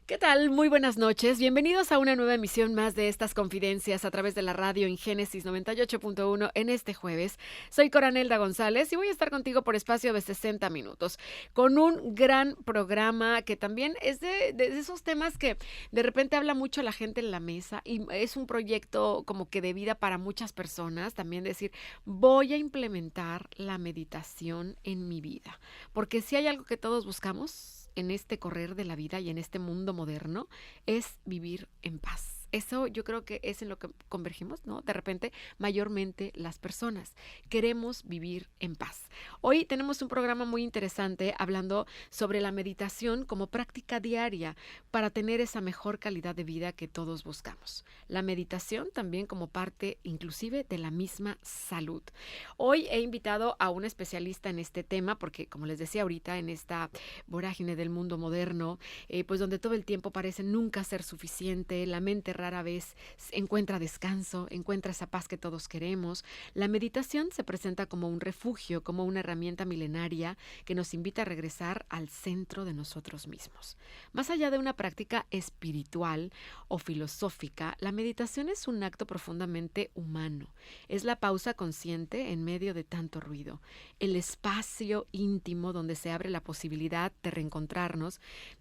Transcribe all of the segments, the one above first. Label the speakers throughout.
Speaker 1: ¿Qué tal? Muy buenas noches. Bienvenidos a una nueva emisión más de estas confidencias a través de la radio en Génesis 98.1 en este jueves. Soy Coranelda González y voy a estar contigo por espacio de 60 minutos con un gran programa que también es de esos temas que de repente habla mucho la gente en la mesa y es un proyecto como que de vida para muchas personas. También decir, voy a implementar la meditación en mi vida, porque si hay algo que todos buscamos en este correr de la vida y en este mundo moderno, es vivir en paz. Eso yo creo que es en lo que convergimos, ¿no? De repente, mayormente las personas queremos vivir en paz. Hoy tenemos un programa muy interesante hablando sobre la meditación como práctica diaria para tener esa mejor calidad de vida que todos buscamos. La meditación también como parte inclusive de la misma salud. Hoy he invitado a un especialista en este tema porque, como les decía ahorita, en esta vorágine del mundo moderno, pues donde todo el tiempo parece nunca ser suficiente, la mente rara vez encuentra descanso, encuentra esa paz que todos queremos. La meditación se presenta como un refugio, como una herramienta milenaria que nos invita a regresar al centro de nosotros mismos. Más allá de una práctica espiritual o filosófica, la meditación es un acto profundamente humano. Es la pausa consciente en medio de tanto ruido, el espacio íntimo donde se abre la posibilidad de reencontrarnos,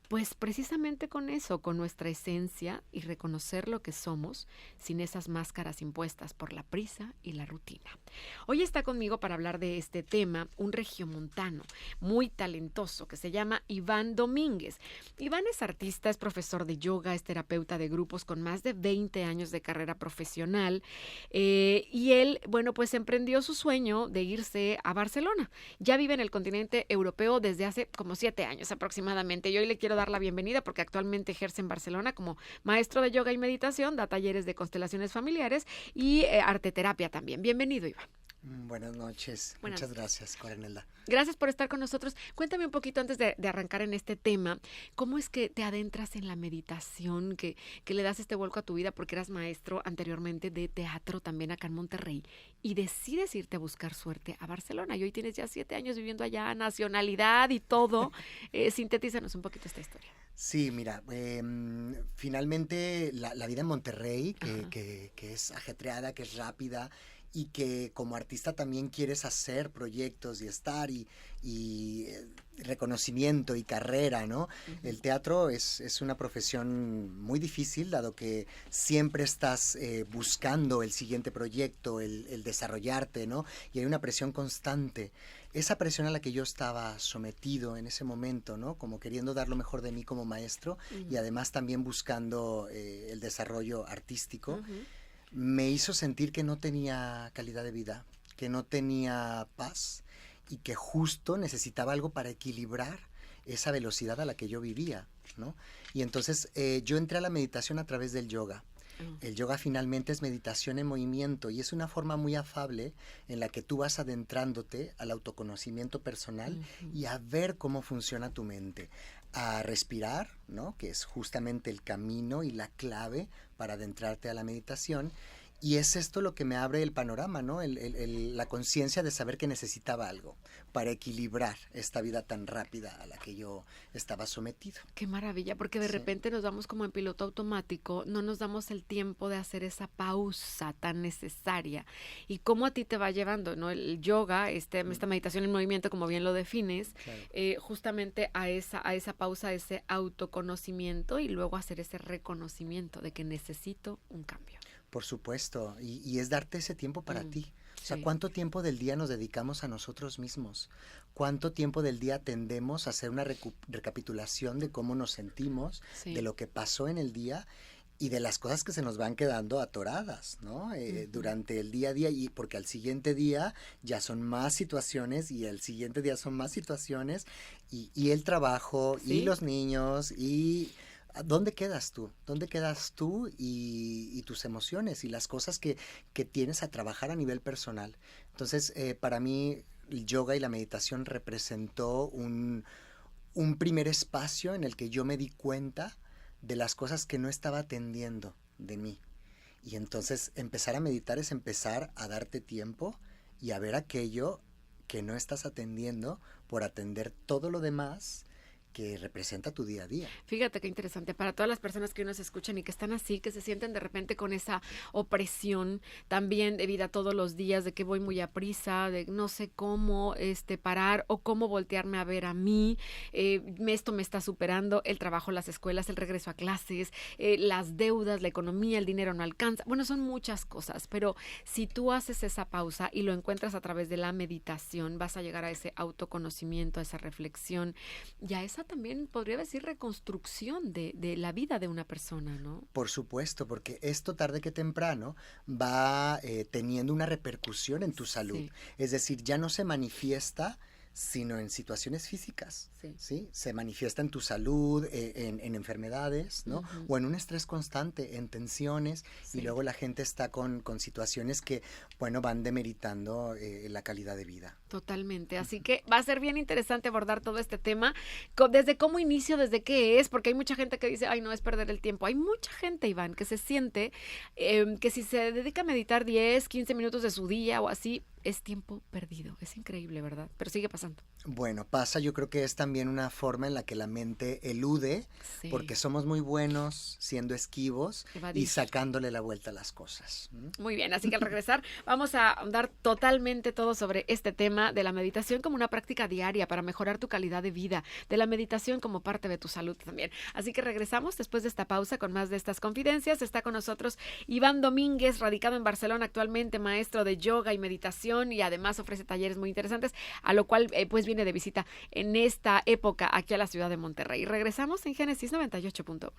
Speaker 1: pues precisamente con eso, con nuestra esencia y reconocer lo que somos sin esas máscaras impuestas por la prisa y la rutina. Hoy está conmigo para hablar de este tema un regiomontano muy talentoso que se llama Iván Domínguez. Iván es artista, es profesor de yoga, es terapeuta de grupos con más de 20 años de carrera profesional y él, bueno, pues emprendió su sueño de irse a Barcelona. Ya vive en el continente europeo desde hace como 7 años aproximadamente y hoy le quiero dar la bienvenida porque actualmente ejerce en Barcelona como maestro de yoga y meditación, da talleres de constelaciones familiares y arteterapia también. Bienvenido, Iván.
Speaker 2: Buenas noches. Muchas gracias, Coranelda.
Speaker 1: Gracias por estar con nosotros. Cuéntame un poquito antes de arrancar en este tema, ¿cómo es que te adentras en la meditación, que le das este vuelco a tu vida porque eras maestro anteriormente de teatro también acá en Monterrey y decides irte a buscar suerte a Barcelona? Y hoy tienes ya 7 años viviendo allá, nacionalidad y todo. Sintetízanos un poquito esta historia.
Speaker 2: Sí, mira, finalmente la vida en Monterrey, que es ajetreada, que es rápida y que como artista también quieres hacer proyectos y estar y reconocimiento y carrera, ¿no? Uh-huh. El teatro es una profesión muy difícil, dado que siempre estás buscando el siguiente proyecto, el desarrollarte, ¿no? Y hay una presión constante. Esa presión a la que yo estaba sometido en ese momento, ¿no? Como queriendo dar lo mejor de mí como maestro uh-huh. y además también buscando el desarrollo artístico, uh-huh. me hizo sentir que no tenía calidad de vida, que no tenía paz y que justo necesitaba algo para equilibrar esa velocidad a la que yo vivía, ¿no? Y entonces yo entré a la meditación a través del yoga. El yoga finalmente es meditación en movimiento y es una forma muy afable en la que tú vas adentrándote al autoconocimiento personal uh-huh. y a ver cómo funciona tu mente, a respirar, ¿no? Que es justamente el camino y la clave para adentrarte a la meditación. Y es esto lo que me abre el panorama, ¿no? La conciencia de saber que necesitaba algo para equilibrar esta vida tan rápida a la que yo estaba sometido.
Speaker 1: Qué maravilla, porque de repente nos vamos como en piloto automático, no nos damos el tiempo de hacer esa pausa tan necesaria. ¿Y cómo a ti te va llevando, ¿no? El yoga, esta meditación en movimiento, como bien lo defines, claro. Justamente a esa pausa, ese autoconocimiento y luego hacer ese reconocimiento de que necesito un cambio.
Speaker 2: Por supuesto, y es darte ese tiempo para ti. O sea, ¿cuánto tiempo del día nos dedicamos a nosotros mismos? ¿Cuánto tiempo del día tendemos a hacer una recapitulación de cómo nos sentimos, de lo que pasó en el día y de las cosas que se nos van quedando atoradas, ¿no? Uh-huh. Durante el día a día, y porque al siguiente día ya son más situaciones y al siguiente día son más situaciones y el trabajo y los niños y... ¿Dónde quedas tú? ¿Dónde quedas tú y tus emociones y las cosas que tienes a trabajar a nivel personal? Entonces, para mí, el yoga y la meditación representó un primer espacio en el que yo me di cuenta de las cosas que no estaba atendiendo de mí. Y entonces, empezar a meditar es empezar a darte tiempo y a ver aquello que no estás atendiendo por atender todo lo demás que representa tu día a día.
Speaker 1: Fíjate qué interesante para todas las personas que nos escuchan y que están así, que se sienten de repente con esa opresión también de vida todos los días, de que voy muy a prisa, de no sé cómo parar o cómo voltearme a ver a mí, esto me está superando, el trabajo, las escuelas, el regreso a clases, las deudas, la economía, el dinero no alcanza. Bueno, son muchas cosas, pero si tú haces esa pausa y lo encuentras a través de la meditación, vas a llegar a ese autoconocimiento, a esa reflexión y a esa también podría decir reconstrucción de la vida de una persona, ¿no?
Speaker 2: Por supuesto, porque esto tarde que temprano va teniendo una repercusión en tu salud.
Speaker 1: Sí.
Speaker 2: Es decir, ya no se manifiesta sino en situaciones físicas,
Speaker 1: Sí.
Speaker 2: ¿sí? Se manifiesta en tu salud, en enfermedades, ¿no?
Speaker 1: Uh-huh.
Speaker 2: O en un estrés constante, en tensiones,
Speaker 1: Sí.
Speaker 2: y luego la gente está con situaciones que, bueno, van demeritando la calidad de vida.
Speaker 1: Totalmente, así que va a ser bien interesante abordar todo este tema, desde cómo inicio, desde qué es, porque hay mucha gente que dice, ay, no, es perder el tiempo. Hay mucha gente, Iván, que se siente que si se dedica a meditar 10, 15 minutos de su día o así, es tiempo perdido. Es increíble, ¿verdad? Pero sigue pasando.
Speaker 2: Bueno, pasa, yo creo que es también una forma en la que la mente elude,
Speaker 1: Sí.
Speaker 2: porque somos muy buenos siendo esquivos
Speaker 1: Evadir.
Speaker 2: y sacándole la vuelta a las cosas.
Speaker 1: Muy bien, así que al regresar vamos a ahondar totalmente todo sobre este tema de la meditación como una práctica diaria para mejorar tu calidad de vida, de la meditación como parte de tu salud también. Así que regresamos después de esta pausa con más de estas confidencias. Está con nosotros Iván Domínguez, radicado en Barcelona actualmente, maestro de yoga y meditación y además ofrece talleres muy interesantes, a lo cual pues viene de visita en esta época aquí a la ciudad de Monterrey. Regresamos en Génesis 98.1.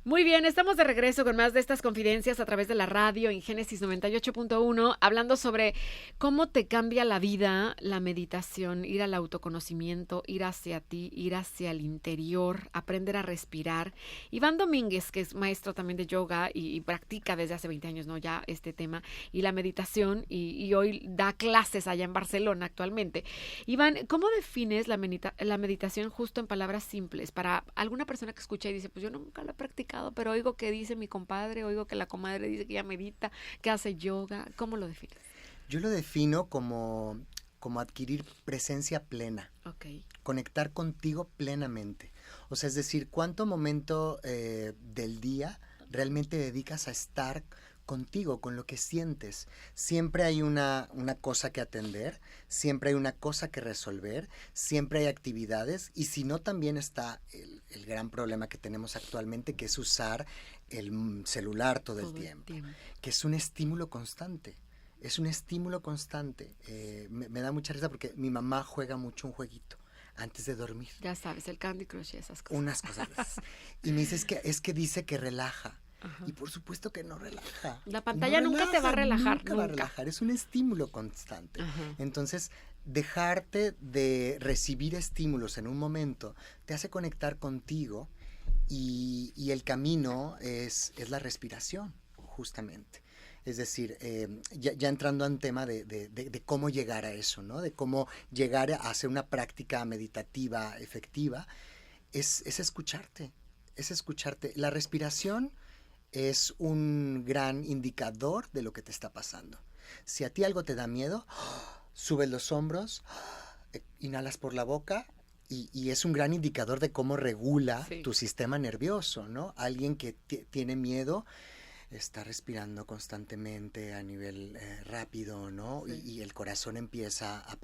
Speaker 1: Muy bien, estamos de regreso con más de estas confidencias a través de la radio en Génesis 98.1, hablando sobre cómo te cambia la vida la meditación, ir al autoconocimiento, ir hacia ti, ir hacia el interior, aprender a respirar. Iván Domínguez, que es maestro también de yoga y practica desde hace 20 años, ¿no? Ya este tema y la meditación y hoy da clases allá en Barcelona actualmente. Iván, ¿cómo defines la meditación justo en palabras simples para alguna persona que escucha y dice, pues yo nunca la he practicado, pero oigo que dice mi compadre, oigo que la comadre dice que ella medita, que hace yoga? ¿Cómo lo defines?
Speaker 2: Yo lo defino como adquirir presencia plena,
Speaker 1: Okay.
Speaker 2: conectar contigo plenamente. O sea, es decir, ¿cuánto momento del día realmente dedicas a estar contigo, con lo que sientes? Siempre hay una cosa que atender, siempre hay una cosa que resolver, siempre hay actividades, y si no, también está el gran problema que tenemos actualmente, que es usar el celular todo el tiempo, que es un estímulo constante. Es un estímulo constante. Me da mucha risa porque mi mamá juega mucho un jueguito antes de dormir.
Speaker 1: Ya sabes, el Candy Crush y esas cosas.
Speaker 2: Unas cosas. Y me dice, es que dice que relaja.
Speaker 1: Ajá.
Speaker 2: Y por supuesto que no relaja.
Speaker 1: La pantalla nunca te va a relajar.
Speaker 2: Nunca va a relajar. Es un estímulo constante.
Speaker 1: Ajá.
Speaker 2: Entonces, dejarte de recibir estímulos en un momento te hace conectar contigo, y el camino es la respiración, justamente. Es decir, ya entrando en tema de cómo llegar a eso, ¿no? De cómo llegar a hacer una práctica meditativa efectiva, es escucharte, es escucharte. La respiración es un gran indicador de lo que te está pasando. Si a ti algo te da miedo, subes los hombros, inhalas por la boca, y es un gran indicador de cómo regula tu sistema nervioso, ¿no? Alguien que tiene miedo está respirando constantemente a nivel rápido, ¿no? Sí. Y el corazón empieza a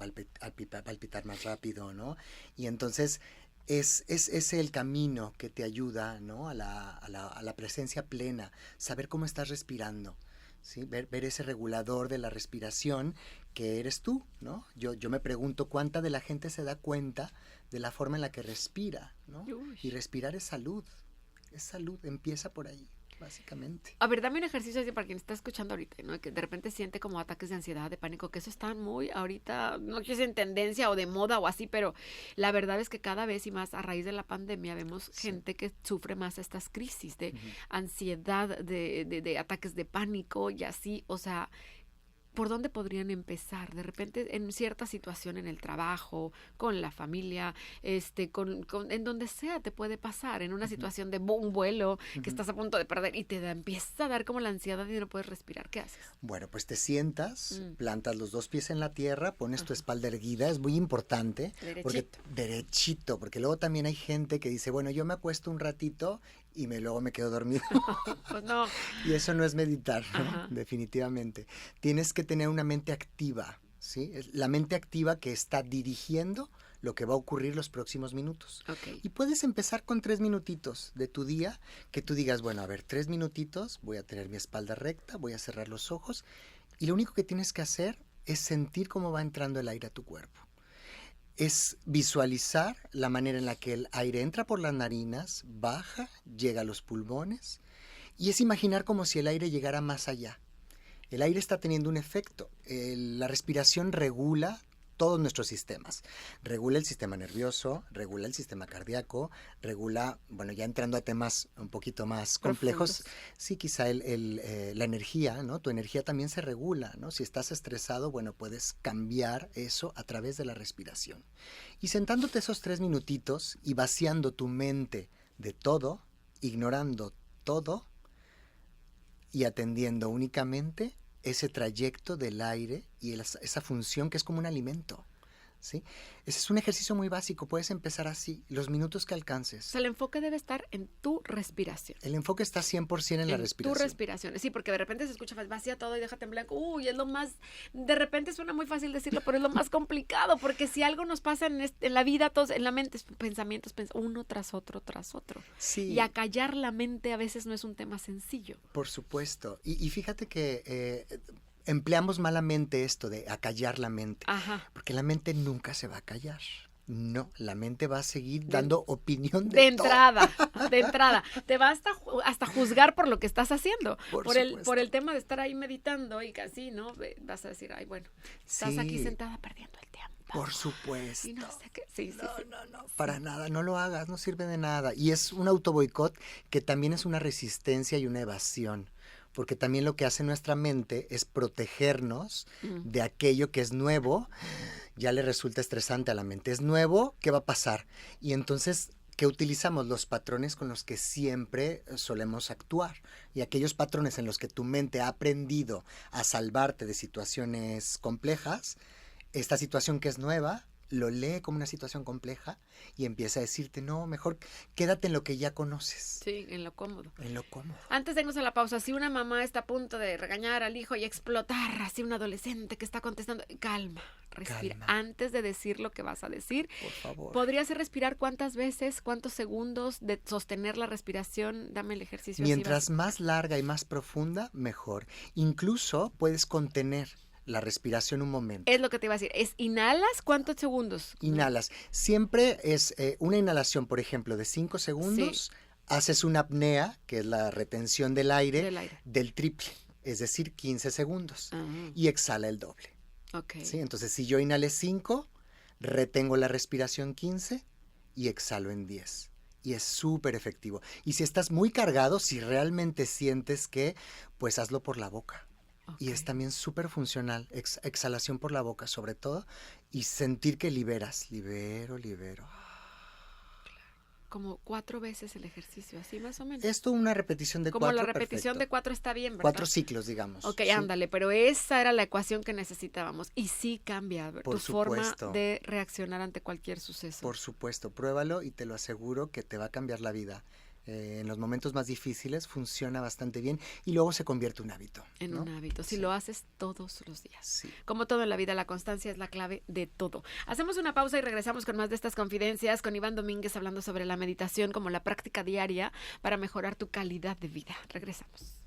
Speaker 2: palpitar más rápido, ¿no? Y entonces es el camino que te ayuda, ¿no? a la presencia plena, saber cómo estás respirando, ¿sí? Ver ese regulador de la respiración que eres tú, ¿no? Yo me pregunto cuánta de la gente se da cuenta de la forma en la que respira, ¿no? Uy. Y respirar es salud, empieza por ahí, básicamente.
Speaker 1: A ver, dame un ejercicio así para quien está escuchando ahorita, ¿no? Que de repente siente como ataques de ansiedad, de pánico, que eso está muy ahorita, no sé si es en tendencia o de moda o así, pero la verdad es que cada vez y más a raíz de la pandemia vemos gente que sufre más estas crisis de ansiedad, de ataques de pánico y así, o sea, ¿por dónde podrían empezar? De repente, en cierta situación en el trabajo, con la familia, en donde sea te puede pasar, en una situación de un vuelo que estás a punto de perder y empieza a dar como la ansiedad y no puedes respirar. ¿Qué haces?
Speaker 2: Bueno, pues te sientas, plantas los 2 pies en la tierra, pones tu espalda erguida, es muy importante. Derechito, porque luego también hay gente que dice, bueno, yo me acuesto un ratito y luego me quedo dormido.
Speaker 1: Pues no.
Speaker 2: Y eso no es meditar, ¿no? Definitivamente. Tienes que tener una mente activa, ¿sí? La mente activa que está dirigiendo lo que va a ocurrir los próximos minutos.
Speaker 1: Okay.
Speaker 2: Y puedes empezar con 3 minutitos de tu día, que tú digas, bueno, a ver, 3 minutitos, voy a tener mi espalda recta, voy a cerrar los ojos, y lo único que tienes que hacer es sentir cómo va entrando el aire a tu cuerpo. Es visualizar la manera en la que el aire entra por las narinas, baja, llega a los pulmones, y es imaginar como si el aire llegara más allá. El aire está teniendo un efecto. La respiración regula todos nuestros sistemas. Regula el sistema nervioso, regula el sistema cardíaco, regula, bueno, ya entrando a temas un poquito más complejos, sí, quizá la energía, ¿no? Tu energía también se regula, ¿no? Si estás estresado, bueno, puedes cambiar eso a través de la respiración. Y sentándote esos 3 minutitos y vaciando tu mente de todo, ignorando todo y atendiendo únicamente ese trayecto del aire y esa función que es como un alimento, ¿sí? Ese es un ejercicio muy básico, puedes empezar así, los minutos que alcances.
Speaker 1: O sea, el enfoque debe estar en tu respiración.
Speaker 2: El enfoque está 100% en la respiración.
Speaker 1: Tu respiración, sí, porque de repente se escucha, vacía todo y déjate en blanco. Uy, es lo más, de repente suena muy fácil decirlo, pero es lo más complicado, porque si algo nos pasa en la vida, todos, en la mente, pensamientos, uno tras otro.
Speaker 2: Sí.
Speaker 1: Y acallar la mente a veces no es un tema sencillo.
Speaker 2: Por supuesto. Y fíjate que empleamos malamente esto de acallar la mente.
Speaker 1: Ajá.
Speaker 2: Porque la mente nunca se va a callar. No, la mente va a seguir dando opinión
Speaker 1: de
Speaker 2: todo.
Speaker 1: De entrada. Te va hasta juzgar por lo que estás haciendo. Por el tema de estar ahí meditando y casi, ¿no? Vas a decir, ay, bueno, estás aquí sentada perdiendo el tiempo.
Speaker 2: Por supuesto.
Speaker 1: Y no sé qué. Sí.
Speaker 2: No, para nada, no lo hagas, no sirve de nada. Y es un autoboicot que también es una resistencia y una evasión. Porque también lo que hace nuestra mente es protegernos de aquello que es nuevo. Ya le resulta estresante a la mente. Es nuevo, ¿qué va a pasar? Y entonces, ¿qué utilizamos? Los patrones con los que siempre solemos actuar. Y aquellos patrones en los que tu mente ha aprendido a salvarte de situaciones complejas, esta situación que es nueva, lo lee como una situación compleja y empieza a decirte, no, mejor quédate en lo que ya conoces.
Speaker 1: Sí, en lo cómodo.
Speaker 2: En lo cómodo.
Speaker 1: Antes de irnos a la pausa, si una mamá está a punto de regañar al hijo y explotar, así un adolescente que está contestando, calma, respira. Antes de decir lo que vas a decir,
Speaker 2: por favor.
Speaker 1: ¿Podrías respirar cuántas veces, cuántos segundos de sostener la respiración? Dame el ejercicio.
Speaker 2: Mientras más larga y más profunda, mejor. Incluso puedes contener la respiración un momento.
Speaker 1: Es lo que te iba a decir. ¿Inhalas cuántos segundos?
Speaker 2: Inhalas. Siempre es una inhalación, por ejemplo, de 5 segundos. Sí. Haces una apnea, que es la retención del aire, del triple, es decir, 15 segundos. Y exhala el doble.
Speaker 1: Okay.
Speaker 2: ¿Sí? Entonces, si yo inhalé 5, retengo la respiración 15 y exhalo en 10. Y es súper efectivo. Y si estás muy cargado, si realmente sientes que, pues hazlo por la boca. Okay. Y es también súper funcional, exhalación por la boca sobre todo, y sentir que liberas, libero.
Speaker 1: Como 4 veces el ejercicio, así más o menos.
Speaker 2: Esto una repetición de 4,
Speaker 1: como la repetición perfecto. De 4 está bien, ¿verdad?
Speaker 2: 4 ciclos, digamos.
Speaker 1: Ok, sí. Ándale, pero esa era la ecuación que necesitábamos, y sí cambia tu forma de reaccionar ante cualquier suceso.
Speaker 2: Por supuesto, pruébalo y te lo aseguro que te va a cambiar la vida. En los momentos más difíciles funciona bastante bien y luego se convierte en un hábito.
Speaker 1: En un hábito, si
Speaker 2: sí.
Speaker 1: Lo haces todos los días.
Speaker 2: Sí.
Speaker 1: Como todo en la vida, la constancia es la clave de todo. Hacemos una pausa y regresamos con más de estas confidencias con Iván Domínguez hablando sobre la meditación como la práctica diaria para mejorar tu calidad de vida. Regresamos.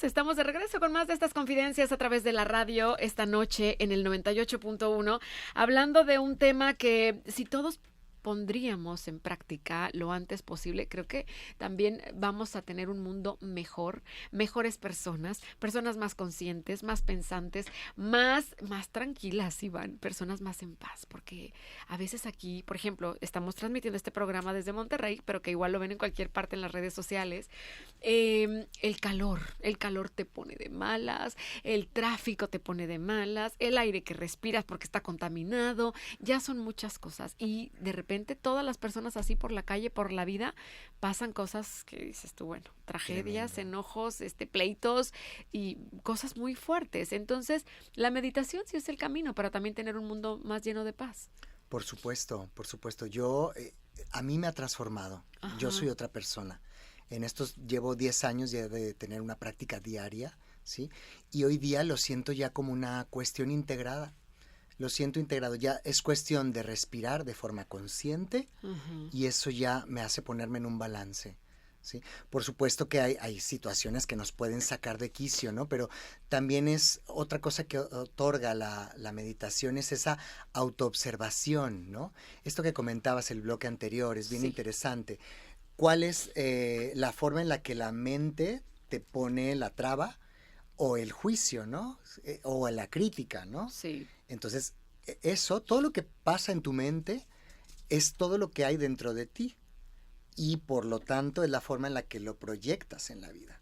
Speaker 1: Estamos de regreso con más de estas confidencias a través de la radio esta noche en el 98.1, hablando de un tema que si todos pondríamos en práctica lo antes posible, creo que también vamos a tener un mundo mejor, mejores personas, personas más conscientes, más pensantes, más tranquilas, Iván, personas más en paz, porque a veces aquí, por ejemplo, estamos transmitiendo este programa desde Monterrey, pero que igual lo ven en cualquier parte en las redes sociales. El calor te pone de malas, el tráfico te pone de malas, el aire que respiras porque está contaminado, ya son muchas cosas y de repente todas las personas así por la calle, por la vida, pasan cosas que dices tú, bueno, tragedias,
Speaker 2: Tremendo.
Speaker 1: enojos, pleitos y cosas muy fuertes. Entonces, la meditación sí es el camino para también tener un mundo más lleno de paz.
Speaker 2: Por supuesto, por supuesto. A mí me ha transformado.
Speaker 1: Ajá.
Speaker 2: Yo soy otra persona. En estos llevo 10 años ya de tener una práctica diaria, ¿sí? Y hoy día lo siento ya como una cuestión integrada. Lo siento integrado. Ya es cuestión de respirar de forma consciente y eso ya me hace ponerme en un balance, ¿sí? Por supuesto que hay situaciones que nos pueden sacar de quicio, ¿no? Pero también es otra cosa que otorga la meditación, es esa autoobservación, ¿no? Esto que comentabas el bloque anterior es bien interesante. ¿Cuál es la forma en la que la mente te pone la traba o el juicio, ¿no? O la crítica, ¿no?
Speaker 1: Sí.
Speaker 2: Entonces, eso, todo lo que pasa en tu mente es todo lo que hay dentro de ti y por lo tanto es la forma en la que lo proyectas en la vida.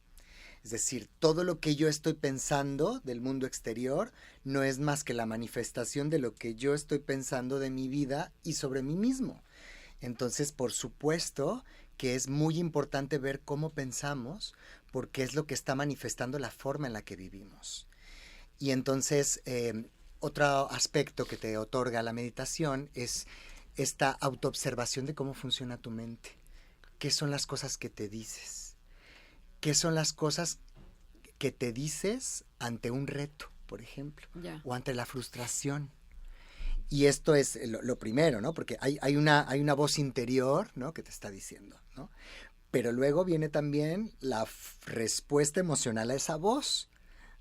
Speaker 2: Es decir, todo lo que yo estoy pensando del mundo exterior no es más que la manifestación de lo que yo estoy pensando de mi vida y sobre mí mismo. Entonces, por supuesto que es muy importante ver cómo pensamos porque es lo que está manifestando la forma en la que vivimos. Y entonces, otro aspecto que te otorga la meditación es esta autoobservación de cómo funciona tu mente. ¿Qué son las cosas que te dices? ¿Qué son las cosas que te dices ante un reto, por ejemplo? O ante la frustración. Y esto es lo primero, ¿no? Porque hay una voz interior, ¿no? Que te está diciendo, ¿no? Pero luego viene también la respuesta emocional a esa voz,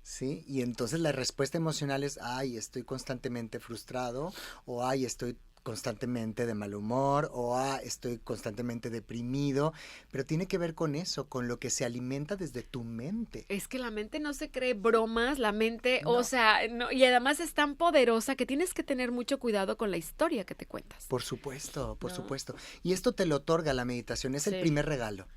Speaker 2: ¿sí? Y entonces la respuesta emocional es, ay, estoy constantemente frustrado, o ay, estoy constantemente de mal humor, o estoy constantemente deprimido, pero tiene que ver con eso, con lo que se alimenta desde tu mente.
Speaker 1: Es que la mente no se cree bromas, la mente,
Speaker 2: No.
Speaker 1: o sea, no, y además es tan poderosa que tienes que tener mucho cuidado con la historia que te cuentas.
Speaker 2: Por supuesto, por
Speaker 1: No.
Speaker 2: supuesto. Y esto te lo otorga la meditación, es el primer regalo.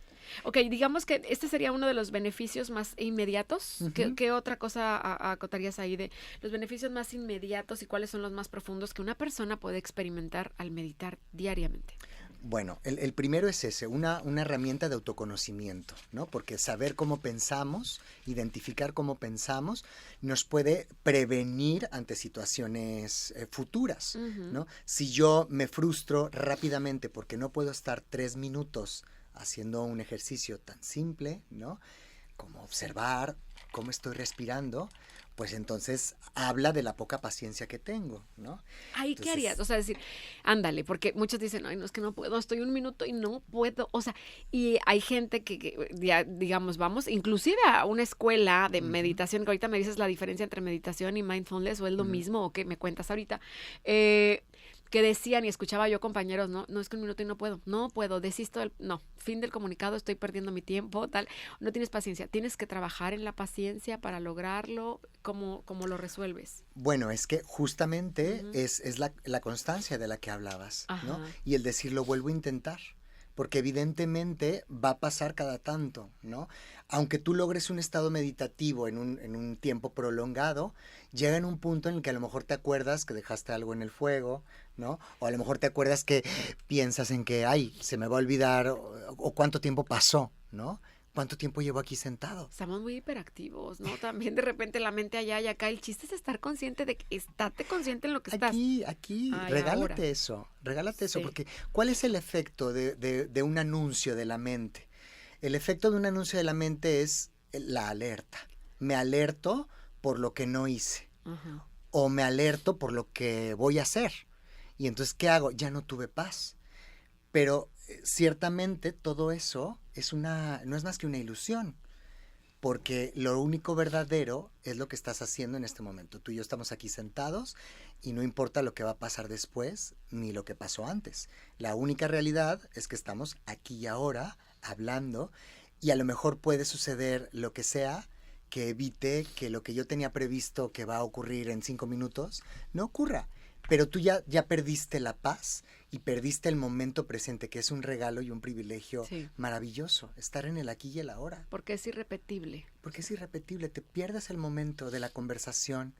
Speaker 1: Ok, digamos que este sería uno de los beneficios más inmediatos. ¿Qué otra cosa acotarías ahí de los beneficios más inmediatos y cuáles son los más profundos que una persona puede experimentar al meditar diariamente?
Speaker 2: Bueno, el primero es ese, una herramienta de autoconocimiento, ¿no? Porque saber cómo pensamos, identificar cómo pensamos, nos puede prevenir ante situaciones futuras, ¿no? Si yo me frustro rápidamente porque no puedo estar 3 minutos haciendo un ejercicio tan simple, ¿no? Como observar cómo estoy respirando, pues entonces habla de la poca paciencia que tengo, ¿no?
Speaker 1: Ay, ¿qué harías? O sea, decir, ándale, porque muchos dicen, ay, no, es que no puedo, estoy un minuto y no puedo. O sea, y hay gente que ya, digamos, vamos, inclusive a una escuela de meditación, que ahorita me dices la diferencia entre meditación y mindfulness, o es lo mismo, o que me cuentas ahorita, que decían y escuchaba yo compañeros, no es que un minuto y no puedo, desisto fin del comunicado, estoy perdiendo mi tiempo, tal, no tienes paciencia, tienes que trabajar en la paciencia para lograrlo. ¿Cómo lo resuelves?
Speaker 2: Bueno, es que justamente es la constancia de la que hablabas, ¿no? Y el decir, lo vuelvo a intentar, porque evidentemente va a pasar cada tanto, ¿no? Aunque tú logres un estado meditativo en un tiempo prolongado, llega en un punto en el que a lo mejor te acuerdas que dejaste algo en el fuego, ¿no? O a lo mejor te acuerdas que piensas en que, ay, se me va a olvidar, o cuánto tiempo pasó, ¿no? ¿Cuánto tiempo llevo aquí sentado?
Speaker 1: Estamos muy hiperactivos, ¿no? También de repente la mente allá y acá. El chiste es estar consciente de que estate consciente en lo que estás.
Speaker 2: Aquí, regálate eso, porque ¿cuál es el efecto de un anuncio de la mente? El efecto de un anuncio de la mente es la alerta. Me alerto por lo que no hice, o me alerto por lo que voy a hacer. Y entonces, ¿qué hago? Ya no tuve paz. Pero ciertamente todo eso no es más que una ilusión, porque lo único verdadero es lo que estás haciendo en este momento. Tú y yo estamos aquí sentados y no importa lo que va a pasar después ni lo que pasó antes. La única realidad es que estamos aquí y ahora hablando, y a lo mejor puede suceder lo que sea que evite que lo que yo tenía previsto que va a ocurrir en 5 minutos no ocurra. Pero tú ya perdiste la paz y perdiste el momento presente, que es un regalo y un privilegio maravilloso, estar en el aquí y el ahora.
Speaker 1: Porque es irrepetible.
Speaker 2: Porque es irrepetible, te pierdes el momento de la conversación,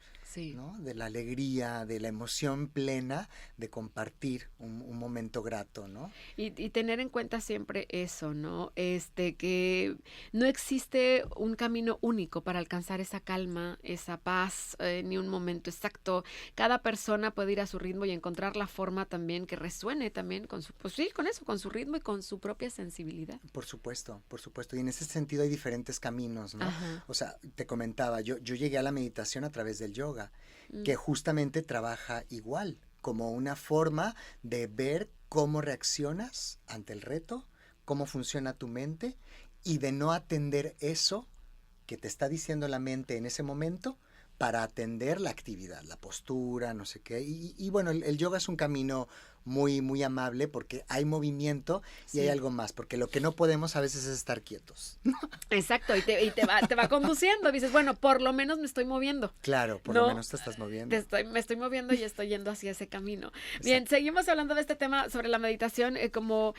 Speaker 2: ¿no? De la alegría, de la emoción plena de compartir un momento grato, ¿no?
Speaker 1: Y tener en cuenta siempre eso, ¿no? Que no existe un camino único para alcanzar esa calma, esa paz, ni un momento exacto. Cada persona puede ir a su ritmo y encontrar la forma también que resuene también con su, pues sí, con eso, con su ritmo y con su propia sensibilidad.
Speaker 2: Por supuesto. Y en ese sentido hay diferentes caminos, ¿no?
Speaker 1: Ajá.
Speaker 2: O sea, te comentaba, yo llegué a la meditación a través del yoga, que justamente trabaja igual, como una forma de ver cómo reaccionas ante el reto, cómo funciona tu mente, y de no atender eso que te está diciendo la mente en ese momento para atender la actividad, la postura, no sé qué. Y bueno, el yoga es un camino muy, muy amable porque hay movimiento y hay algo más, porque lo que no podemos a veces es estar quietos.
Speaker 1: Exacto, y te va conduciendo, dices, bueno, por lo menos me estoy moviendo.
Speaker 2: Claro, por lo menos te estás moviendo.
Speaker 1: Me estoy moviendo y estoy yendo hacia ese camino. Exacto. Bien, seguimos hablando de este tema sobre la meditación, cómo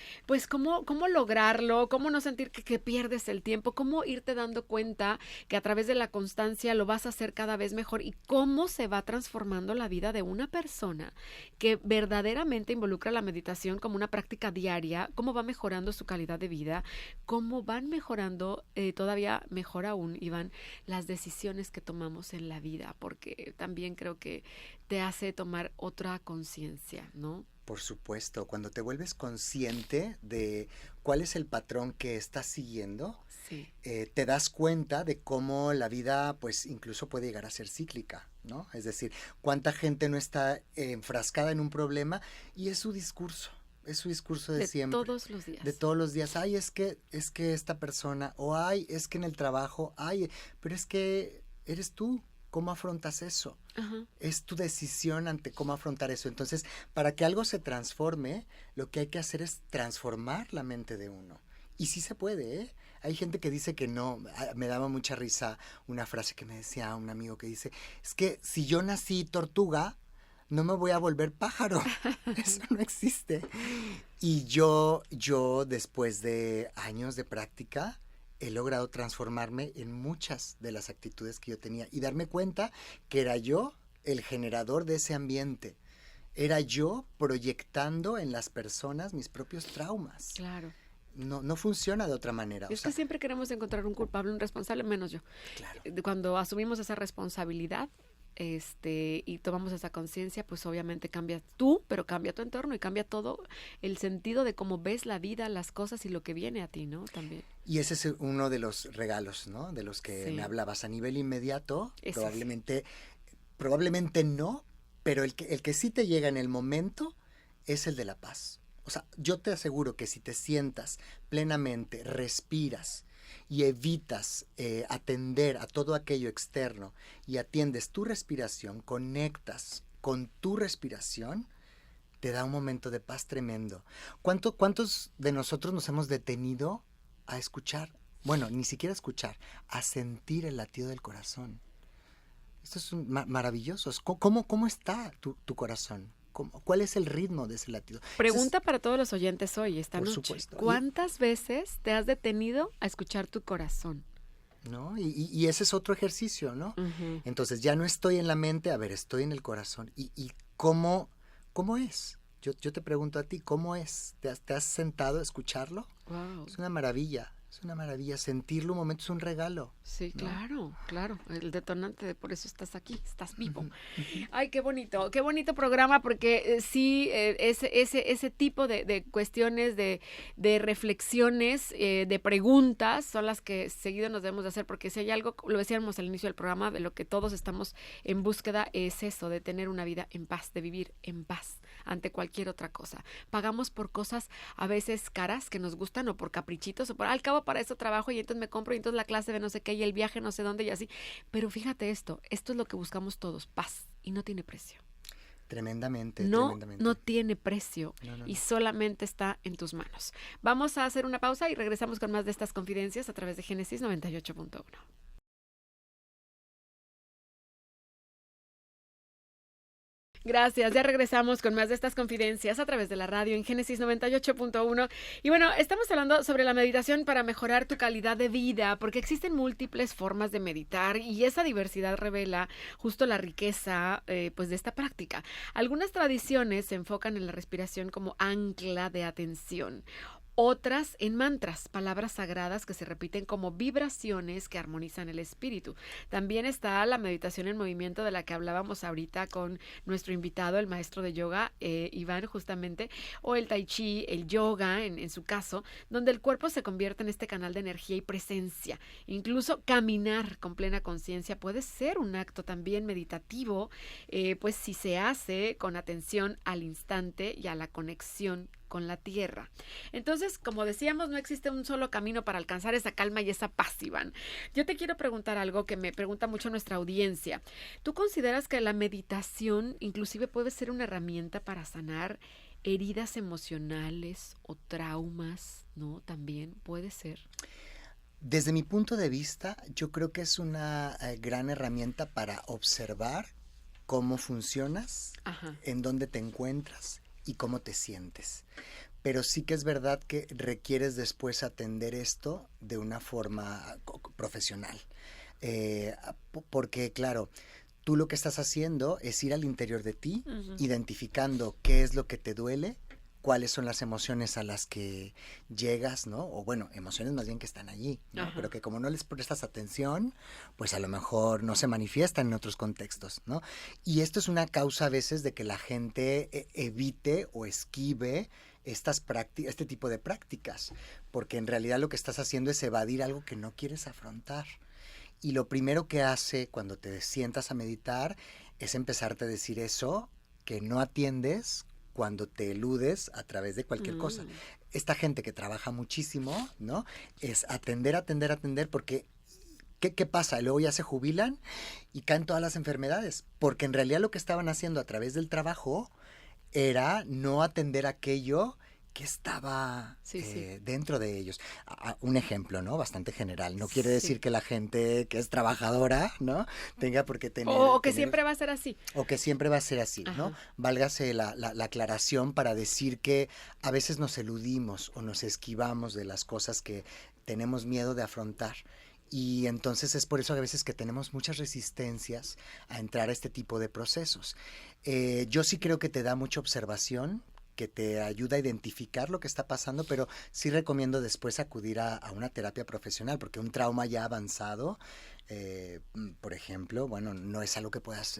Speaker 1: lograrlo, cómo no sentir que pierdes el tiempo, cómo irte dando cuenta que a través de la constancia lo vas a hacer cada vez mejor, y cómo se va transformando la vida de una persona que verdaderamente involucra la meditación como una práctica diaria, cómo va mejorando su calidad de vida, cómo van mejorando, todavía mejor aún, Iván, las decisiones que tomamos en la vida, porque también creo que te hace tomar otra conciencia, ¿no?
Speaker 2: Por supuesto, cuando te vuelves consciente de cuál es el patrón que estás siguiendo, te das cuenta de cómo la vida, pues, incluso puede llegar a ser cíclica, ¿no? Es decir, cuánta gente no está enfrascada en un problema y es su discurso de siempre. De
Speaker 1: todos los días.
Speaker 2: De todos los días. Ay, es que esta persona, o ay, es que en el trabajo, ay, pero es que eres tú. ¿Cómo afrontas eso? Ajá. Es tu decisión ante cómo afrontar eso. Entonces, para que algo se transforme, lo que hay que hacer es transformar la mente de uno. Y sí se puede, ¿eh? Hay gente que dice que no. Me daba mucha risa una frase que me decía un amigo que dice, es que si yo nací tortuga, no me voy a volver pájaro. Eso no existe. Y yo después de años de práctica, he logrado transformarme en muchas de las actitudes que yo tenía y darme cuenta que era yo el generador de ese ambiente. Era yo proyectando en las personas mis propios traumas.
Speaker 1: Claro.
Speaker 2: No funciona de otra manera.
Speaker 1: Es que siempre queremos encontrar un culpable, un responsable, menos yo.
Speaker 2: Claro.
Speaker 1: Cuando asumimos esa responsabilidad, y tomamos esa conciencia, pues obviamente cambia tú, pero cambia tu entorno y cambia todo el sentido de cómo ves la vida, las cosas y lo que viene a ti, ¿no? También.
Speaker 2: Y ese es uno de los regalos, ¿no? De los que me hablabas a nivel inmediato. Probablemente no, pero el que sí te llega en el momento es el de la paz. O sea, yo te aseguro que si te sientas plenamente, respiras y evitas atender a todo aquello externo y atiendes tu respiración, conectas con tu respiración, te da un momento de paz tremendo. ¿Cuántos de nosotros nos hemos detenido a escuchar? Bueno, ni siquiera escuchar, a sentir el latido del corazón. Esto es maravilloso. ¿Cómo está tu corazón? ¿Cuál es el ritmo de ese latido?
Speaker 1: Pregunta para todos los oyentes hoy, esta noche.
Speaker 2: Por supuesto.
Speaker 1: ¿Cuántas veces te has detenido a escuchar tu corazón?
Speaker 2: ¿No? Y ese es otro ejercicio, ¿no? Uh-huh. Entonces, ya no estoy en la mente, a ver, estoy en el corazón. ¿Y cómo es? Yo te pregunto a ti, ¿cómo es? ¿Te has sentado a escucharlo?
Speaker 1: Wow.
Speaker 2: Es una maravilla. Es una maravilla, sentirlo un momento es un regalo.
Speaker 1: Sí, ¿no? Claro, el detonante, por eso estás aquí, estás vivo. Ay, qué bonito programa, porque sí, ese tipo de cuestiones, de reflexiones, de preguntas, son las que seguido nos debemos de hacer, porque si hay algo, lo decíamos al inicio del programa, de lo que todos estamos en búsqueda, es eso, de tener una vida en paz, de vivir en paz ante cualquier otra cosa. Pagamos por cosas a veces caras que nos gustan, o por caprichitos, o al cabo para eso trabajo y entonces me compro y entonces la clase de no sé qué y el viaje no sé dónde y así. Pero fíjate esto es lo que buscamos todos, paz, y no tiene precio.
Speaker 2: Tremendamente,
Speaker 1: No,
Speaker 2: tremendamente.
Speaker 1: no tiene precio
Speaker 2: No.
Speaker 1: y solamente está en tus manos. Vamos a hacer una pausa y regresamos con más de estas confidencias a través de Génesis 98.1. Gracias, ya regresamos con más de estas confidencias a través de la radio en Génesis 98.1. Y bueno, estamos hablando sobre la meditación para mejorar tu calidad de vida, porque existen múltiples formas de meditar y esa diversidad revela justo la riqueza pues de esta práctica. Algunas tradiciones se enfocan en la respiración como ancla de atención. Otras en mantras, palabras sagradas que se repiten como vibraciones que armonizan el espíritu. También está la meditación en movimiento de la que hablábamos ahorita con nuestro invitado, el maestro de yoga, Iván, justamente, o el tai chi, el yoga, en su caso, donde el cuerpo se convierte en este canal de energía y presencia. Incluso caminar con plena conciencia puede ser un acto también meditativo, pues si se hace con atención al instante y a la conexión con la tierra. Entonces, como decíamos, no existe un solo camino para alcanzar esa calma y esa paz, Iván. Yo te quiero preguntar algo que me pregunta mucho nuestra audiencia. ¿Tú consideras que la meditación inclusive puede ser una herramienta para sanar heridas emocionales o traumas? ¿No? También puede ser.
Speaker 2: Desde mi punto de vista, yo creo que es una gran herramienta para observar cómo funcionas, en dónde te encuentras y cómo te sientes. Pero sí que es verdad que requieres después atender esto de una forma profesional. Porque, claro, tú lo que estás haciendo es ir al interior de ti, identificando qué es lo que te duele, cuáles son las emociones a las que llegas, ¿no? O bueno, emociones más bien que están allí, ¿no? Pero que como no les prestas atención, pues a lo mejor no se manifiestan en otros contextos, ¿no? Y esto es una causa a veces de que la gente evite o esquive este tipo de prácticas, porque en realidad lo que estás haciendo es evadir algo que no quieres afrontar. Y lo primero que hace cuando te sientas a meditar es empezarte a decir eso que no atiendes cuando te eludes a través de cualquier cosa. Esta gente que trabaja muchísimo, ¿no? Es atender, porque ¿qué pasa? Luego ya se jubilan y caen todas las enfermedades, porque en realidad lo que estaban haciendo a través del trabajo era no atender aquello que estaba dentro de ellos. Un ejemplo, ¿no? Bastante general. No quiere decir que la gente que es trabajadora, ¿no? Tenga por qué tener...
Speaker 1: O que siempre va a ser así.
Speaker 2: O que siempre va a ser así, ¿no? Válgase la aclaración para decir que a veces nos eludimos o nos esquivamos de las cosas que tenemos miedo de afrontar. Y entonces es por eso a veces que tenemos muchas resistencias a entrar a este tipo de procesos. Yo sí creo que te da mucha observación, que te ayuda a identificar lo que está pasando, pero sí recomiendo después acudir a una terapia profesional, porque un trauma ya avanzado, por ejemplo, bueno, no es algo que puedas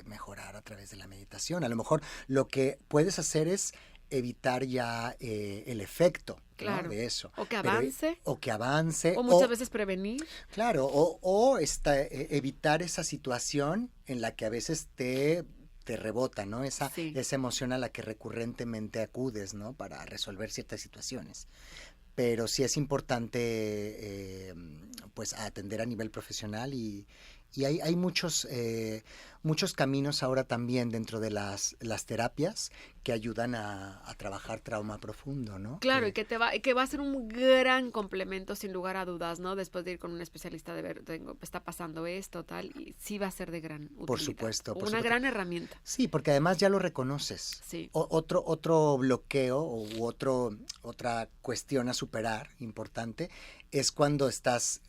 Speaker 2: mejorar a través de la meditación. A lo mejor lo que puedes hacer es evitar ya el efecto, ¿no? De eso.
Speaker 1: O que avance.
Speaker 2: O que avance.
Speaker 1: O muchas veces prevenir.
Speaker 2: Claro, o evitar esa situación en la que a veces te rebota, ¿no? Esa emoción a la que recurrentemente acudes, ¿no? Para resolver ciertas situaciones. Pero sí es importante, pues, atender a nivel profesional y hay muchos caminos ahora también dentro de las terapias que ayudan a trabajar trauma profundo, ¿no?
Speaker 1: Claro, y que va a ser un gran complemento sin lugar a dudas, ¿no? Después de ir con un especialista de ver, está pasando esto, tal, y sí va a ser de gran utilidad.
Speaker 2: Por supuesto.
Speaker 1: Una gran herramienta.
Speaker 2: Sí, porque además ya lo reconoces.
Speaker 1: Sí.
Speaker 2: Otro bloqueo u otra cuestión a superar importante es cuando estás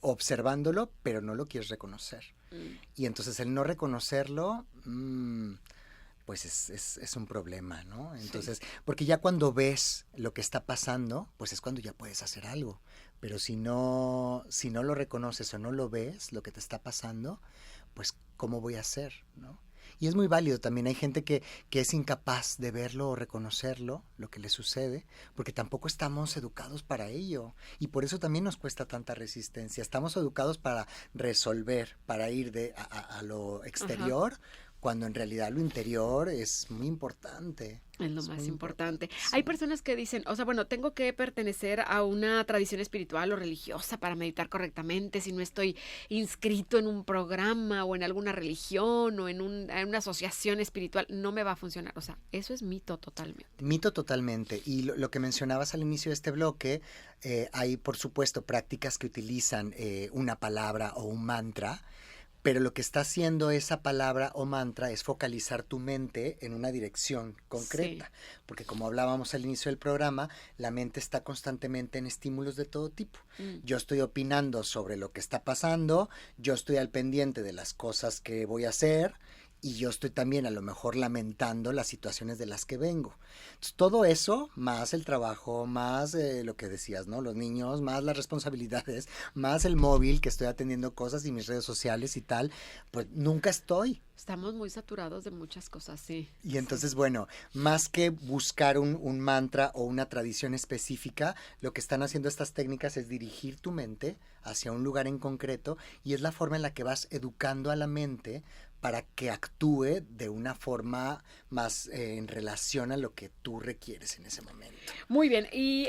Speaker 2: observándolo, pero no lo quieres reconocer. Y entonces el no reconocerlo, pues es un problema, ¿no? Entonces, porque ya cuando ves lo que está pasando, pues es cuando ya puedes hacer algo. Pero si no lo reconoces o no lo ves, lo que te está pasando, pues ¿cómo voy a hacer, no? Y es muy válido también. Hay gente que es incapaz de verlo o reconocerlo, lo que le sucede, porque tampoco estamos educados para ello. Y por eso también nos cuesta tanta resistencia. Estamos educados para resolver, para ir a lo exterior cuando en realidad lo interior es muy importante.
Speaker 1: Es lo más importante.
Speaker 2: Sí.
Speaker 1: Hay personas que dicen, o sea, bueno, tengo que pertenecer a una tradición espiritual o religiosa para meditar correctamente, si no estoy inscrito en un programa o en alguna religión o en una asociación espiritual, no me va a funcionar. O sea, eso es mito totalmente.
Speaker 2: Mito totalmente. Y lo que mencionabas al inicio de este bloque, hay por supuesto prácticas que utilizan una palabra o un mantra, pero lo que está haciendo esa palabra o mantra es focalizar tu mente en una dirección concreta. Sí. Porque como hablábamos al inicio del programa, la mente está constantemente en estímulos de todo tipo. Yo estoy opinando sobre lo que está pasando, yo estoy al pendiente de las cosas que voy a hacer, y yo estoy también a lo mejor lamentando las situaciones de las que vengo. Entonces, todo eso, más el trabajo, más lo que decías, ¿no? Los niños, más las responsabilidades, más el móvil que estoy atendiendo cosas y mis redes sociales y tal, pues nunca estoy.
Speaker 1: Estamos muy saturados de muchas cosas, sí.
Speaker 2: Y entonces, bueno, más que buscar un mantra o una tradición específica, lo que están haciendo estas técnicas es dirigir tu mente hacia un lugar en concreto, y es la forma en la que vas educando a la mente para que actúe de una forma más en relación a lo que tú requieres en ese momento.
Speaker 1: Muy bien, y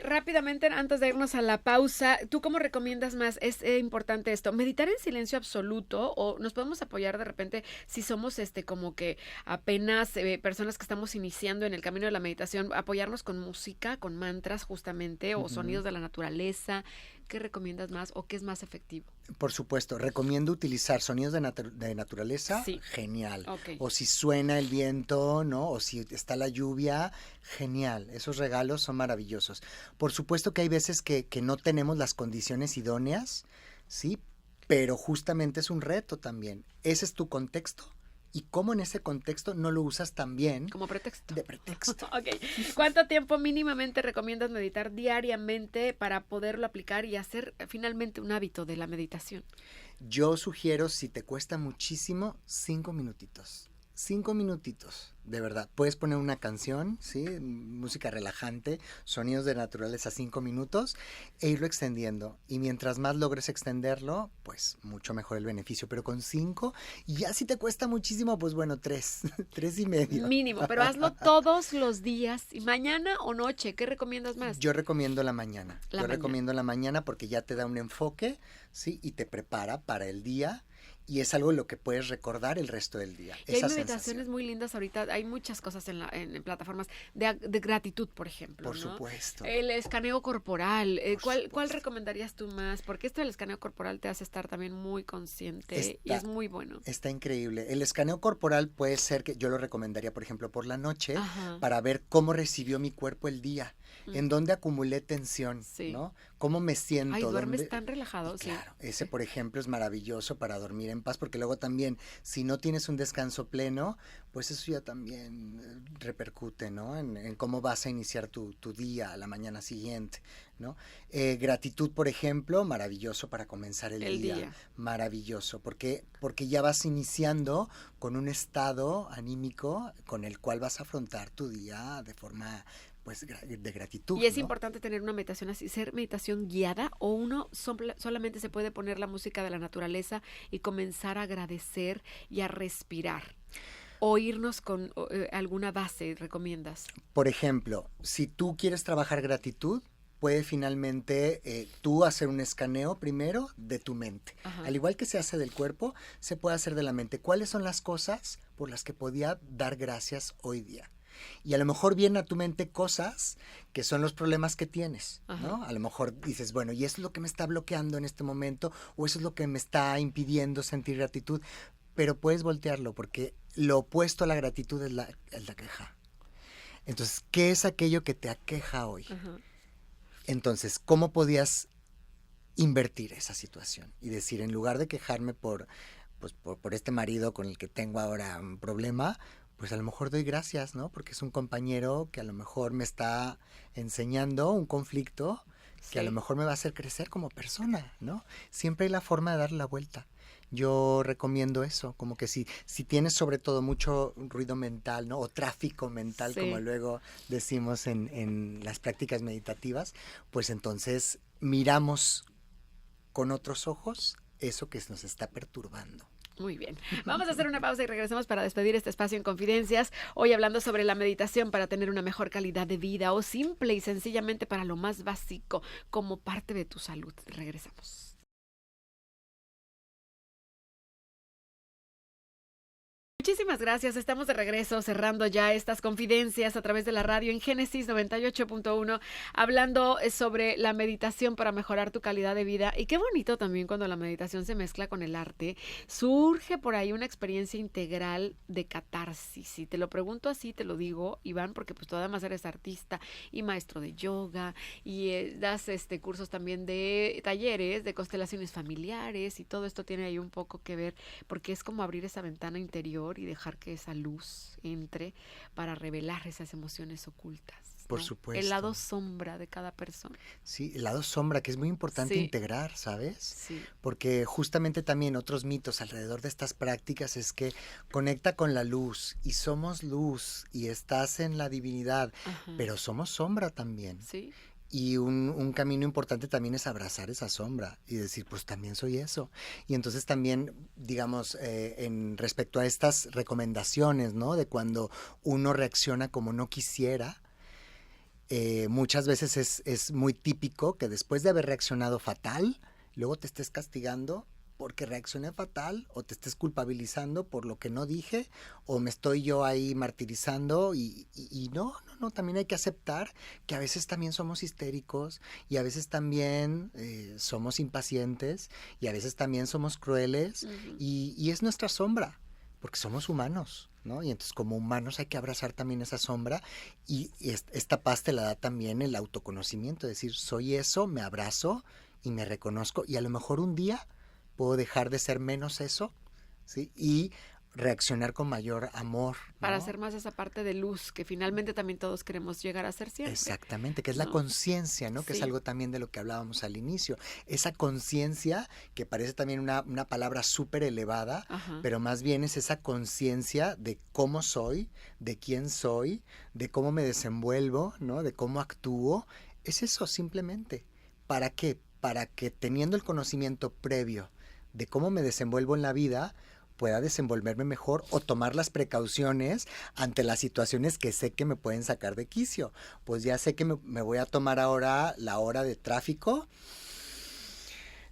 Speaker 1: rápidamente, antes de irnos a la pausa, ¿tú cómo recomiendas más? Es importante esto, meditar en silencio absoluto, o nos podemos apoyar de repente si somos como que apenas personas que estamos iniciando en el camino de la meditación, apoyarnos con música, con mantras justamente, o sonidos de la naturaleza. ¿Qué recomiendas más o qué es más efectivo?
Speaker 2: Por supuesto, recomiendo utilizar sonidos de naturaleza, sí. Genial.
Speaker 1: Okay.
Speaker 2: O si suena el viento, ¿no? O si está la lluvia, genial. Esos regalos son maravillosos. Por supuesto que hay veces que no tenemos las condiciones idóneas, ¿sí? Pero justamente es un reto también. Ese es tu contexto. Y cómo en ese contexto no lo usas también
Speaker 1: como pretexto.
Speaker 2: De pretexto.
Speaker 1: Ok. ¿Cuánto tiempo mínimamente recomiendas meditar diariamente para poderlo aplicar y hacer finalmente un hábito de la meditación?
Speaker 2: Yo sugiero, si te cuesta muchísimo, 5 minutitos. 5 minutitos, de verdad. Puedes poner una canción, ¿sí? Música relajante, sonidos de naturaleza, 5 minutos, e irlo extendiendo. Y mientras más logres extenderlo, pues mucho mejor el beneficio. Pero con 5, y ya si te cuesta muchísimo, pues bueno, 3, 3 y medio.
Speaker 1: Mínimo, pero hazlo todos los días. ¿Y mañana o noche? ¿Qué recomiendas más?
Speaker 2: Yo recomiendo la mañana. Recomiendo la mañana porque ya te da un enfoque, ¿sí? Y te prepara para el día. Y es algo lo que puedes recordar el resto del día.
Speaker 1: Y hay meditaciones muy lindas ahorita. Hay muchas cosas en plataformas de gratitud, por ejemplo.
Speaker 2: Por
Speaker 1: ¿no?
Speaker 2: supuesto.
Speaker 1: El escaneo corporal. ¿Cuál recomendarías tú más? Porque esto del escaneo corporal te hace estar también muy consciente y es muy bueno.
Speaker 2: Está increíble. El escaneo corporal puede ser que yo lo recomendaría, por ejemplo, por la noche, para ver cómo recibió mi cuerpo el día, en dónde acumulé tensión, ¿no? Cómo me siento.
Speaker 1: Ay, duermes tan relajado.
Speaker 2: Claro, ese por ejemplo es maravilloso para dormir en paz, porque luego también, si no tienes un descanso pleno, pues eso ya también repercute, ¿no? En cómo vas a iniciar tu día a la mañana siguiente, ¿no? Gratitud, por ejemplo, maravilloso para comenzar el día. Maravilloso, porque ya vas iniciando con un estado anímico con el cual vas a afrontar tu día de forma pues de gratitud.
Speaker 1: Y es importante tener una meditación así, ser meditación guiada, o uno solamente se puede poner la música de la naturaleza y comenzar a agradecer y a respirar. O irnos con alguna base, ¿recomiendas?
Speaker 2: Por ejemplo, si tú quieres trabajar gratitud, puede finalmente tú hacer un escaneo primero de tu mente. Al igual que se hace del cuerpo, se puede hacer de la mente. ¿Cuáles son las cosas por las que podía dar gracias hoy día? Y a lo mejor vienen a tu mente cosas que son los problemas que tienes, ¿no? A lo mejor dices, bueno, y eso es lo que me está bloqueando en este momento, o eso es lo que me está impidiendo sentir gratitud, pero puedes voltearlo, porque lo opuesto a la gratitud es la queja. Entonces, ¿qué es aquello que te aqueja hoy? Entonces, ¿cómo podías invertir esa situación? Y decir, en lugar de quejarme por este marido con el que tengo ahora un problema, pues a lo mejor doy gracias, ¿no? Porque es un compañero que a lo mejor me está enseñando un conflicto que a lo mejor me va a hacer crecer como persona, ¿no? Siempre hay la forma de darle la vuelta. Yo recomiendo eso, como que si tienes sobre todo mucho ruido mental, ¿no? O tráfico mental, como luego decimos en las prácticas meditativas, pues entonces miramos con otros ojos eso que nos está perturbando.
Speaker 1: Muy bien. Vamos a hacer una pausa y regresamos para despedir este espacio en Confidencias. Hoy hablando sobre la meditación para tener una mejor calidad de vida o simple y sencillamente para lo más básico como parte de tu salud. Regresamos. Muchísimas gracias. Estamos de regreso cerrando ya estas confidencias a través de la radio en Génesis 98.1, hablando sobre la meditación para mejorar tu calidad de vida. Y qué bonito también cuando la meditación se mezcla con el arte. Surge por ahí una experiencia integral de catarsis. Y te lo pregunto así, te lo digo, Iván, porque pues tú además eres artista y maestro de yoga y das cursos también de talleres, de constelaciones familiares, y todo esto tiene ahí un poco que ver porque es como abrir esa ventana interior y dejar que esa luz entre para revelar esas emociones ocultas, ¿no?
Speaker 2: Por supuesto.
Speaker 1: El lado sombra de cada persona.
Speaker 2: Sí, el lado sombra, que es muy importante
Speaker 1: Sí.
Speaker 2: integrar, ¿sabes?
Speaker 1: Sí.
Speaker 2: Porque justamente también otros mitos alrededor de estas prácticas es que conecta con la luz y somos luz y estás en la divinidad,
Speaker 1: Ajá.
Speaker 2: pero somos sombra también.
Speaker 1: Sí.
Speaker 2: Y un camino importante también es abrazar esa sombra y decir, pues también soy eso. Y entonces también, digamos, en respecto a estas recomendaciones, ¿no? De cuando uno reacciona como no quisiera, muchas veces es muy típico que después de haber reaccionado fatal, luego te estés castigando porque reaccioné fatal, o te estés culpabilizando por lo que no dije, o me estoy yo ahí martirizando, y no, también hay que aceptar que a veces también somos histéricos, y a veces también somos impacientes, y a veces también somos crueles,
Speaker 1: Uh-huh.
Speaker 2: y es nuestra sombra, porque somos humanos, ¿no? Y entonces como humanos hay que abrazar también esa sombra, y esta paz te la da también el autoconocimiento, decir, soy eso, me abrazo y me reconozco, y a lo mejor un día puedo dejar de ser menos eso, ¿sí? Y reaccionar con mayor amor, ¿no?
Speaker 1: Para hacer más esa parte de luz que finalmente también todos queremos llegar a ser siempre.
Speaker 2: Exactamente, que es la
Speaker 1: ¿no?
Speaker 2: conciencia, ¿no? Que
Speaker 1: Sí.
Speaker 2: es algo también de lo que hablábamos al inicio. Esa conciencia, que parece también una palabra súper elevada,
Speaker 1: Ajá.
Speaker 2: pero más bien es esa conciencia de cómo soy, de quién soy, de cómo me desenvuelvo, ¿no? De cómo actúo. Es eso simplemente. ¿Para qué? Para que teniendo el conocimiento previo de cómo me desenvuelvo en la vida, pueda desenvolverme mejor o tomar las precauciones ante las situaciones que sé que me pueden sacar de quicio. Pues ya sé que me voy a tomar ahora la hora de tráfico,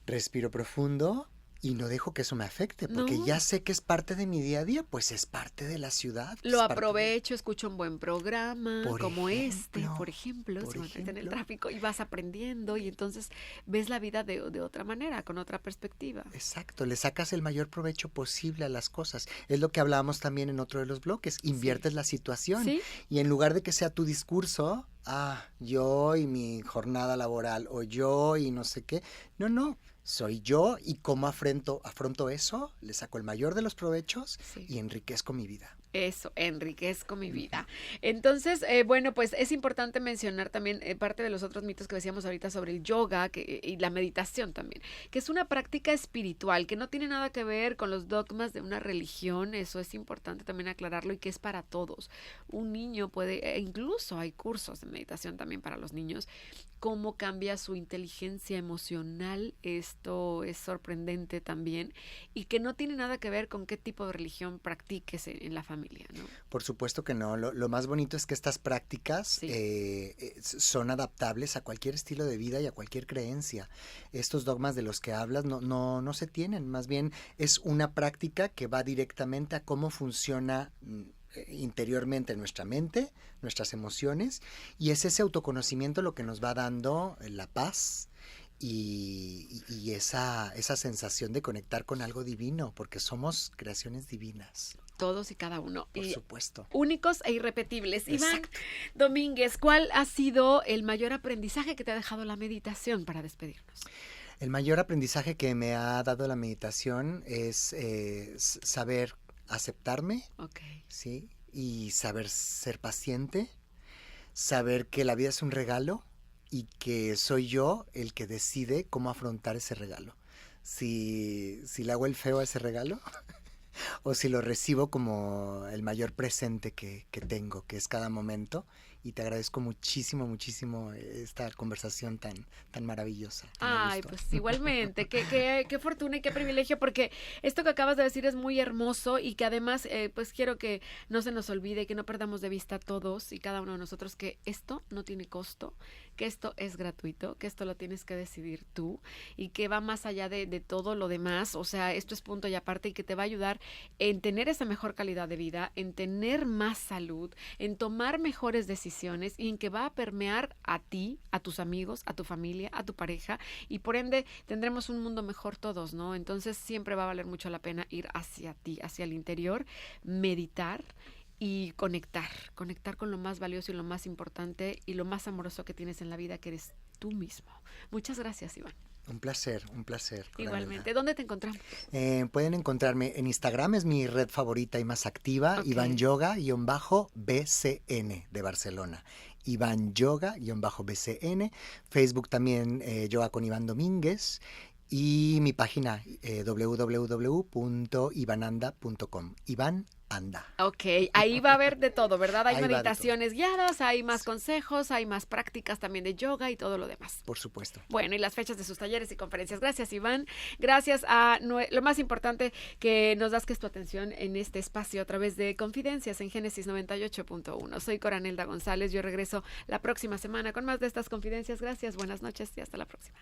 Speaker 2: respiro profundo y no dejo que eso me afecte, porque
Speaker 1: No.
Speaker 2: ya sé que es parte de mi día a día, pues es parte de la ciudad.
Speaker 1: Lo
Speaker 2: es parte
Speaker 1: aprovecho, escucho un buen programa
Speaker 2: Por
Speaker 1: como
Speaker 2: ejemplo,
Speaker 1: por ejemplo,
Speaker 2: por
Speaker 1: si me en el
Speaker 2: ejemplo.
Speaker 1: tráfico y vas aprendiendo y entonces ves la vida de otra manera, con otra perspectiva.
Speaker 2: Exacto, le sacas el mayor provecho posible a las cosas. Es lo que hablábamos también en otro de los bloques. Inviertes la situación
Speaker 1: ¿Sí?
Speaker 2: y en lugar de que sea tu discurso, yo y mi jornada laboral o yo y no sé qué. No, soy yo y cómo afronto eso, le saco el mayor de los provechos
Speaker 1: Sí.
Speaker 2: y enriquezco mi vida.
Speaker 1: Eso, enriquezco mi vida. Entonces, bueno, pues es importante mencionar también parte de los otros mitos que decíamos ahorita sobre el yoga y la meditación también, que es una práctica espiritual, que no tiene nada que ver con los dogmas de una religión, eso es importante también aclararlo, y que es para todos. Un niño puede, incluso hay cursos de meditación también para los niños, cómo cambia su inteligencia emocional, esto es sorprendente también, y que no tiene nada que ver con qué tipo de religión practiques en la familia, ¿no?
Speaker 2: Por supuesto que no. Lo más bonito es que estas prácticas
Speaker 1: Sí.
Speaker 2: son adaptables a cualquier estilo de vida y a cualquier creencia. Estos dogmas de los que hablas no se tienen. Más bien es una práctica que va directamente a cómo funciona interiormente nuestra mente, nuestras emociones, y es ese autoconocimiento lo que nos va dando la paz y esa sensación de conectar con algo divino, porque somos creaciones divinas.
Speaker 1: Todos y cada uno.
Speaker 2: Por supuesto.
Speaker 1: Únicos e irrepetibles.
Speaker 2: Exacto.
Speaker 1: Iván Domínguez, ¿cuál ha sido el mayor aprendizaje que te ha dejado la meditación para despedirnos?
Speaker 2: El mayor aprendizaje que me ha dado la meditación es saber aceptarme,
Speaker 1: Okay.
Speaker 2: ¿sí? Y saber ser paciente, saber que la vida es un regalo y que soy yo el que decide cómo afrontar ese regalo. Si le hago el feo a ese regalo o si lo recibo como el mayor presente que tengo, que es cada momento, y te agradezco muchísimo, muchísimo esta conversación tan maravillosa.
Speaker 1: Ay, pues igualmente, qué fortuna y qué privilegio, porque esto que acabas de decir es muy hermoso y que además pues quiero que no se nos olvide, que no perdamos de vista todos y cada uno de nosotros que esto no tiene costo, que esto es gratuito, que esto lo tienes que decidir tú y que va más allá de todo lo demás. O sea, esto es punto y aparte y que te va a ayudar en tener esa mejor calidad de vida, en tener más salud, en tomar mejores decisiones y en que va a permear a ti, a tus amigos, a tu familia, a tu pareja y por ende tendremos un mundo mejor todos, ¿no? Entonces siempre va a valer mucho la pena ir hacia ti, hacia el interior, meditar y conectar con lo más valioso y lo más importante y lo más amoroso que tienes en la vida, que eres tú mismo. Muchas gracias, Iván.
Speaker 2: Un placer.
Speaker 1: Igualmente. ¿Dónde te encontramos?
Speaker 2: Pueden encontrarme en Instagram, es mi red favorita y más activa,
Speaker 1: Okay.
Speaker 2: Iván Yoga-BCN de Barcelona. Iván Yoga-BCN. Facebook también, Yoga con Iván Domínguez. Y mi página, www.ivananda.com. Iván Anda.
Speaker 1: Ok, ahí va a haber de todo, ¿verdad? Hay
Speaker 2: Ahí va de
Speaker 1: meditaciones guiadas, hay más consejos, hay más prácticas también de yoga y todo lo demás.
Speaker 2: Por supuesto.
Speaker 1: Bueno, y las fechas de sus talleres y conferencias. Gracias, Iván. Gracias a lo más importante que nos das, que es tu atención en este espacio a través de Confidencias en Génesis 98.1. Soy Coranelda González. Yo regreso la próxima semana con más de estas confidencias. Gracias, buenas noches y hasta la próxima.